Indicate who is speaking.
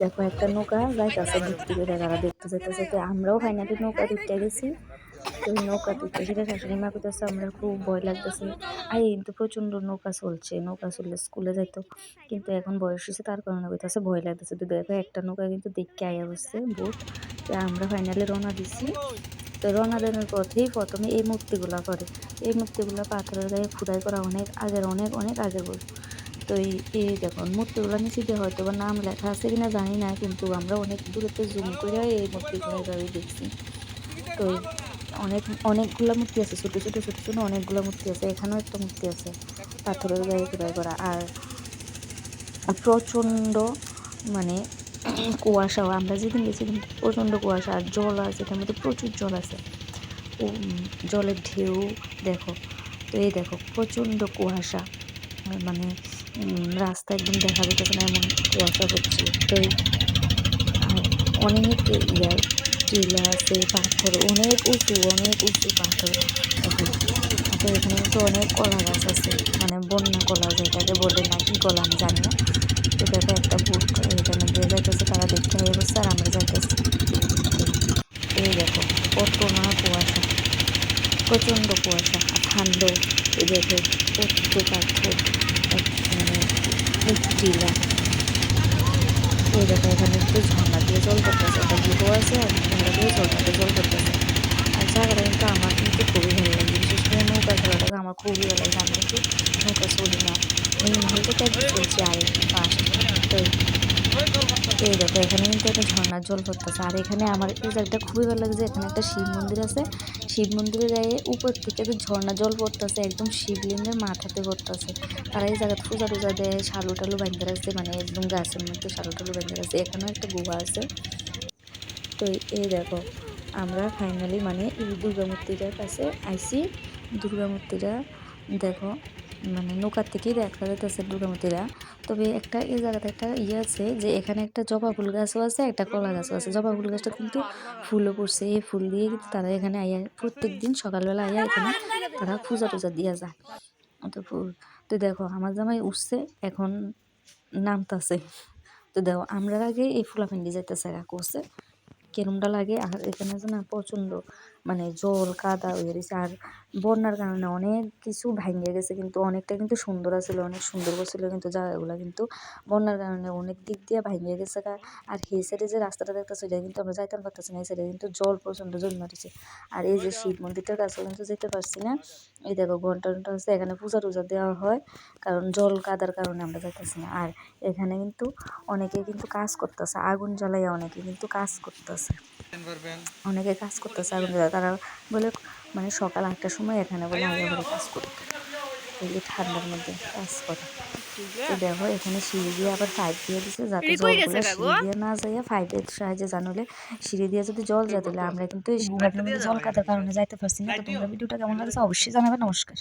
Speaker 1: দেখো একটা নৌকা যাইতেছে দূর থেকে তারা দেখতে যাইতেছে, তো আমরাও ফাইনালি নৌকা উঠতে গেছি। তো ওই নৌকা উঠতে সেটা শাশুড়ি মা কইতেছে আমরা খুব ভয় লাগতেছে। আর কিন্তু প্রচন্ড নৌকা চলছে, নৌকা চললে স্কুলে যাইতো, কিন্তু এখন বয়স হয়েছে তার কারণে কইতেছে ভয় লাগতেছে। তো দেখো একটা নৌকা কিন্তু দেখতে আয়া বসছে বোট। তো আমরা ফাইনালি রওনা দিছি। তো রওনা দেওয়ার পথেই প্রথমে এই মূর্তিগুলা করে, এই মূর্তিগুলা পাথরের গায়ে খোদাই করা অনেক আগের, অনেক অনেক আগের বই। তো এই দেখুন মূর্তিগুলো নিচে দিয়ে হয়তো বা নাম লেখা আছে কিনা জানি না, কিন্তু আমরা অনেক দূরেতে জুম করে এই মূর্তিগুলো এভাবে দেখছি। তো অনেক অনেকগুলা মূর্তি আছে, ছোট ছোট ছোট ছোট অনেকগুলা মূর্তি আছে। এখানেও একটা মূর্তি আছে পাথরের গায়ে খোদাই করা। আর প্রচণ্ড মানে কুয়াশাও, আমরা যেদিন গেছি কিন্তু প্রচণ্ড কুয়াশা, আর জল আছে এটার মধ্যে, প্রচুর জল আছে। জলের ঢেউ দেখো। তো এই দেখো প্রচণ্ড কুয়াশা, মানে রাস্তা একদম দেখা যেতেছে না এমন কুয়াশা হচ্ছে। তো আর অনেক ইয়া টিলা আছে, পাথর অনেক উঁচু, অনেক উঁচু পাথর। তো এখানে কিন্তু অনেক কলা গাছ আছে, মানে বন্যা কলা যেটাকে বলে না কি কলা আমি জানি না। তো দেখো একটা বুট এখানে দিয়ে যাইতেছে, তারা দেখতে হয়ে গেছে আর আমরা যাইতেছি। এই দেখো কত না কুয়াশা, প্রচণ্ড কুয়াশা আর ঠান্ডা। এই দেখো কত পাথর, মানে টিলা। এই দেখো এখানে একটু ঝর্ণা দিয়ে জল পড়তেছে, একটা গুহো আছে আর ঝর্ণা দিয়ে ঝর্ণাতে জল পড়তেছে। আর জায়গাটা কিন্তু আমার কিন্তু খুবই ভালো লাগে, বিশেষ করে নৌকা খেলাটাকে আমার খুবই ভালো লাগে। আমি কিন্তু নৌকা চলি না, এই মহল থেকে একটু চলছি আর একটু পাশ। তো এই দেখো এখানে কিন্তু একটা ঝর্ণার জল পড়তেছে। আর এখানে আমার এই জায়গাটা খুবই ভালো লাগে যে এখানে একটা শিব মন্দির আছে, শিব মন্দিরে গায়ে উপর থেকে যে ঝর্ণা জল পড়তেছে একদম শিবলিঙ্গের মাথাতে পড়তেছে। তারা এই জায়গাতে পূজা টুজা দেয়, শালু টালু বাইন্ধে রাখছে, মানে একদম গাছের মধ্যে শালু টালু বাইন্ধে রাখছে। এখানেও একটা গুহা আছে। তো এই দেখো আমরা ফাইনালি মানে এই দুর্গা মূর্তিটার কাছে আইছি। দুর্গা মূর্তিটা দেখো, মানে নৌকার থেকেই দেখা যাইতেছে দুর্গা মূর্তিটা। তবে একটা এই জায়গাতে একটা ইয়ে আছে যে এখানে একটা জবা ফুল গাছও আছে, একটা কলা গাছও আছে। জবা ফুল গাছটা কিন্তু ফুলও পড়ছে, এই ফুল দিয়ে কিন্তু তারা এখানে আইয়া প্রত্যেক দিন সকালবেলা আইয়া এখানে তারা পূজা টুজা দিয়া যায়। তো ফুল, তো দেখো আমার জামাই উঠছে এখন, নামতাছে। তো দেখো আমরা আগে এই ফুলাফিন্ডি যাইতেছে করছে কেরমটা লাগে। আর এখানে আছে না প্রচণ্ড মানে জল কাদা হয়ে গেছে, আর বন্যার কারণে অনেক কিছু ভাঙিয়ে গেছে, কিন্তু অনেকটা কিন্তু সুন্দর আছিল, অনেক সুন্দর করছিল কিন্তু জায়গাগুলো, কিন্তু বন্যার কারণে অনেক দিক দিয়ে ভাঙিয়ে গেছে। আর এই সাইডে যে রাস্তাটা দেখতেছে এটা কিন্তু আমরা যাইতে পারতেছি না, এই সাইডে কিন্তু জল প্রচণ্ড জল মারিছে। আর এই যে শিব মন্দিরটার কাছেও কিন্তু যেতে পারছি না। এই দেখো ঘন্টা টন্টা হচ্ছে, এখানে পূজা টুজা দেওয়া হয়, কারণ জল কাদার কারণে আমরা যাইতেছি না। আর এখানে কিন্তু অনেকে কিন্তু কাজ করতেছে, আগুন জ্বালাইয়া অনেকে কিন্তু কাজ করতেছে, অনেকে কাজ করতেছে আগুন জ্বালায়। তারা বলে মানে সকাল 8টার সময় এখানে বলে আগে করে কাজ করতো, এই ঠান্ডার মধ্যে কাজ করে। তো দেখো এখানে সিঁড়ি দিয়ে আবার পাইপ দিয়ে দিছে, যাতে জলগুলো সিঁড়ি দিয়ে না যাইয়া পাইপের সাহায্যে জানলে সিঁড়ি দিয়ে যদি জল যায়, তাহলে আমরা কিন্তু এই গুহাটার মধ্যে জল কাটার কারণে যাইতে পারছি না। তো তোমরা ভিডিওটা কেমন লাগছে অবশ্যই জানাবে। নমস্কার।